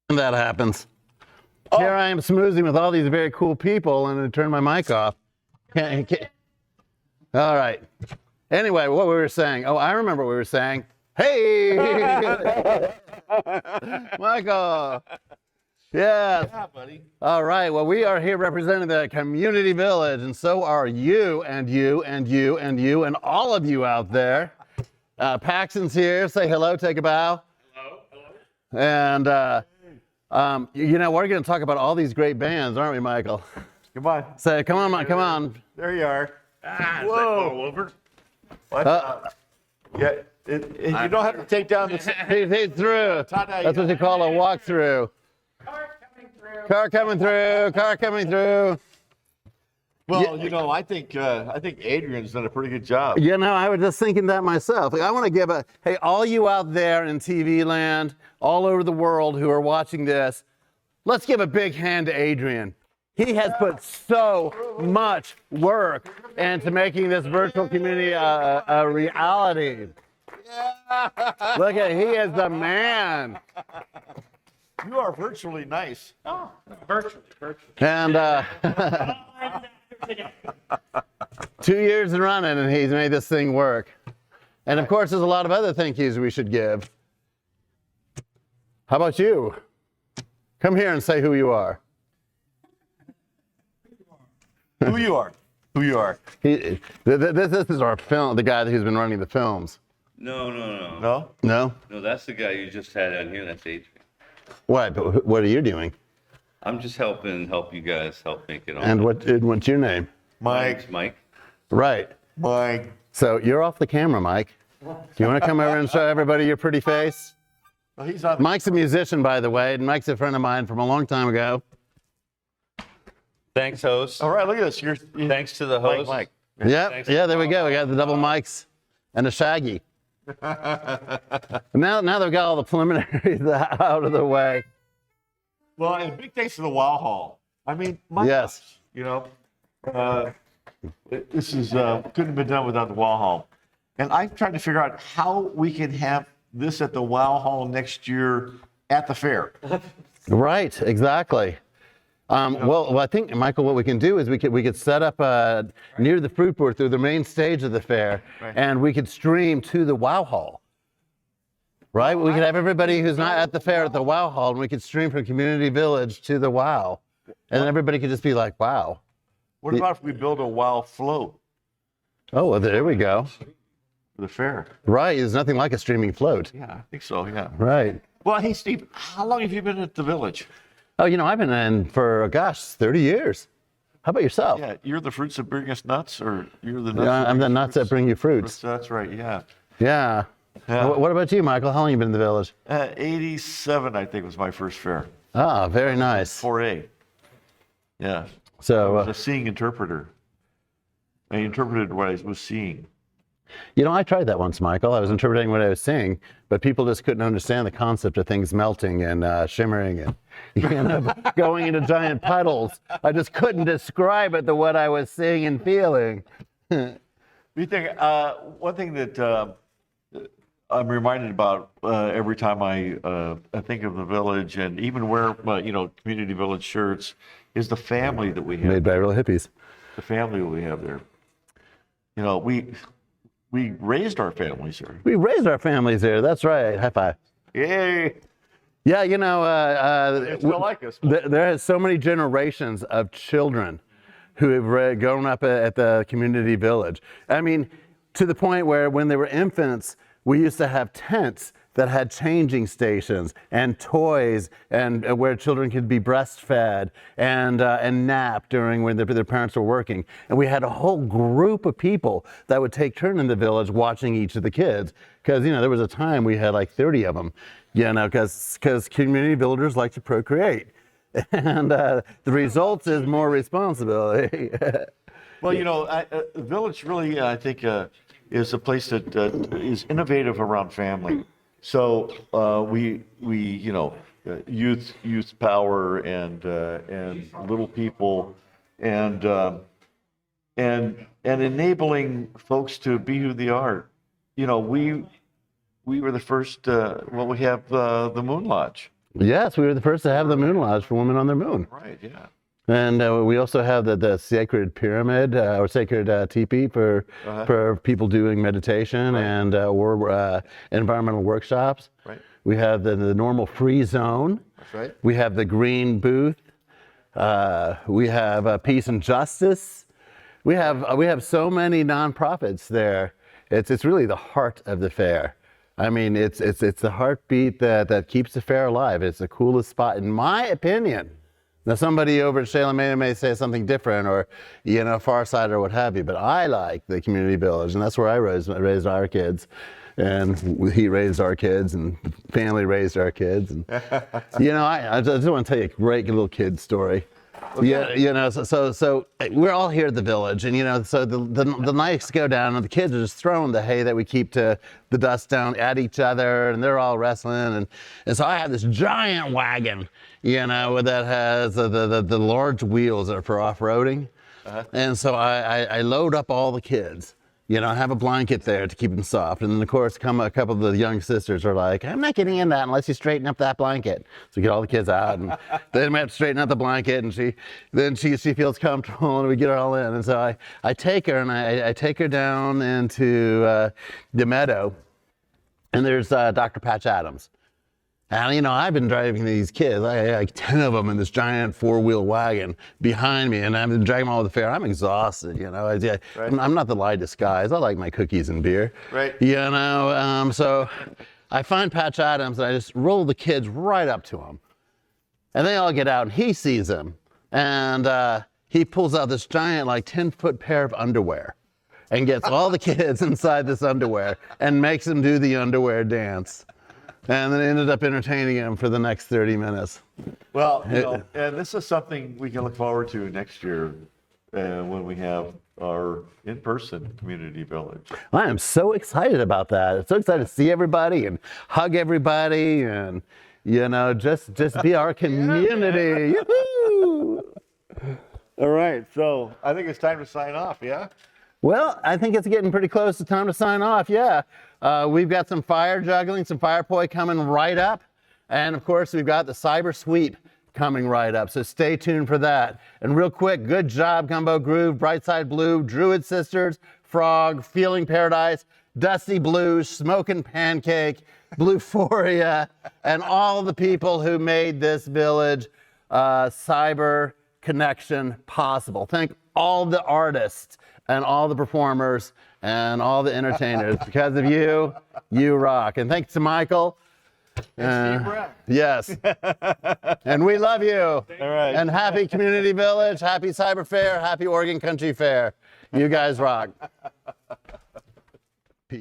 And that happens. Oh. Here I am smoozing with all these very cool people, and I turn my mic off. Can't. All right. Anyway, what we were saying. Oh, I remember what we were saying. Hey, Michael. Yes. Yeah, buddy. All right. Well, we are here representing the community village, and so are you, and you, and you, and you, and all of you out there. Paxton's here. Say hello. Take a bow. Hello. And you know, we're going to talk about all these great bands, aren't we, Michael? Come on. Say, come on, come on. There you are. Ah, is Whoa. that fall over? What? Yeah, you don't have to take down the. He's through. That's what you call a walkthrough. Car coming through. Car coming through. Car coming through. Well, you know, I think Adrian's done a pretty good job. You know, I was just thinking that myself. Like, I want to give hey, all you out there in TV land, all over the world who are watching this, let's give a big hand to Adrian. He has put so much work into making this virtual community a reality. Look at, he is the man. You are virtually nice. Oh, virtually. And 2 years in running, and he's made this thing work. And of course, there's a lot of other thank yous we should give. How about you? Come here and say who you are. Who you are. Who you are. This is our film, the guy who's been running the films. No. No? No? No, that's the guy you just had on here. That's Adrian. What? But what are you doing? I'm just help you guys help make it on. And what's your name? Mike. Mike. Right. Mike. So you're off the camera, Mike. Do you want to come over and show everybody your pretty face? Well, he's on. Mike's a musician, by the way, and Mike's a friend of mine from a long time ago. Thanks, host. All right, look at this. Thanks to the host. Mike. Yep. Thanks. Yeah, there we go. We got the double mics and a Shaggy. Now they've got all the preliminaries out of the way. Well, and big thanks to the Wow Hall. I mean, my Yes. gosh, you know, this is couldn't have been done without the Wow Hall. And I'm trying to figure out how we can have this at the Wow Hall next year at the fair. Right, exactly. Well, I think, Michael, what we can do is we could set up near the fruit board through the main stage of the fair, Right. and we could stream to the Wow Hall. Right? We could have everybody who's not at the fair at the Wow Hall, and we could stream from Community Village to the Wow. And then everybody could just be like, wow. What about if we build a Wow float Oh, well, there we go. for the fair? Right, there's nothing like a streaming float. Yeah, I think so, yeah. Right. Well, hey, Steve, how long have you been at the village? Oh, you know, I've been in for, gosh, 30 years. How about yourself? Yeah, you're the fruits that bring us nuts, or you're the nuts? Yeah, that I'm bring the us nuts that bring you fruits. That's right, yeah. Yeah. Yeah. What about you, Michael? How long have you been in the village? 87, I think, was my first fair. Ah, very nice. 4A. Yeah. I So, was a seeing interpreter. I interpreted what I was seeing. you know, I tried that once, Michael. I was interpreting what I was seeing, but people just couldn't understand the concept of things melting and shimmering and going into giant puddles. I just couldn't describe it to what I was seeing and feeling. You think one thing that I'm reminded about every time I think of the village and even wear community village shirts is the family that we have. Made by real hippies. The family that we have there. You know, we raised our families there. We raised our families there. That's right. High five. Yay! Yeah, you know, They still like us. there is so many generations of children who have grown up at the community village. I mean, to the point where when they were infants, we used to have tents that had changing stations and toys and where children could be breastfed and nap during when their parents were working. And we had a whole group of people that would take turn in the village watching each of the kids. Because, you know, there was a time we had like 30 of them, you know, because community villagers like to procreate. And the result is more responsibility. Well, you know, the village really, I think, is a place that is innovative around family. So we you know, youth power and little people and enabling folks to be who they are. You know, we were the first. Well, we have the Moon Lodge. Yes, we were the first to have the Moon Lodge for women on their moon. Right, yeah. And we also have the sacred pyramid or sacred teepee for people doing meditation and or environmental workshops. Right. We have the normal free zone. That's right. We have the green booth. We have peace and justice. We have so many nonprofits there. It's really the heart of the fair. I mean, it's the heartbeat that keeps the fair alive. It's the coolest spot, in my opinion. Now, somebody over at Salem may say something different, or Farside or what have you. But I like the community village, and that's where I raised our kids, and he raised our kids, and the family raised our kids. And I just want to tell you a great little kid story. Okay. Yeah, so we're all here at the village, and so the nights go down, and the kids are just throwing the hay that we keep to the dust down at each other, and they're all wrestling, and so I have this giant wagon, that has the large wheels that are for off-roading, and so I load up all the kids. I have a blanket there to keep them soft. And then, of course, a couple of the young sisters are like, I'm not getting in that unless you straighten up that blanket. So we get all the kids out, and then we have to straighten out the blanket, and she feels comfortable, and we get her all in. And so I take her, and I take her down into the meadow, and there's Dr. Patch Adams. And, I've been driving these kids, like 10 of them in this giant four-wheel wagon behind me, and I've been dragging them all over the fair. I'm exhausted, Right. I'm not the lightest guy. I like my cookies and beer. Right. So I find Patch Adams, and I just roll the kids right up to him. And they all get out, and he sees them. And he pulls out this giant, 10-foot pair of underwear and gets all the kids inside this underwear and makes them do the underwear dance. And then ended up entertaining him for the next 30 minutes. Well, and this is something we can look forward to next year when we have our in-person community village. I am so excited about that. I'm so excited to see everybody and hug everybody and, just be our community. Yoo-hoo! All right, so I think it's time to sign off, yeah? Well, I think it's getting pretty close to time to sign off, yeah. We've got some fire juggling, some fire poi coming right up. And of course, we've got the cyber sweep coming right up. So stay tuned for that. And real quick, good job, Gumbo Groove, Brightside Blue, Druid Sisters, Frog, Feeling Paradise, Dusty Blues, Smokin' Pancake, Bluephoria, and all the people who made this village cyber connection possible. Thank all the artists and all the performers and all the entertainers. Because of you, you rock. And thanks to Michael. Yes. And we love you. All right. And happy Community Village, happy Cyber Fair, happy Oregon Country Fair. You guys rock.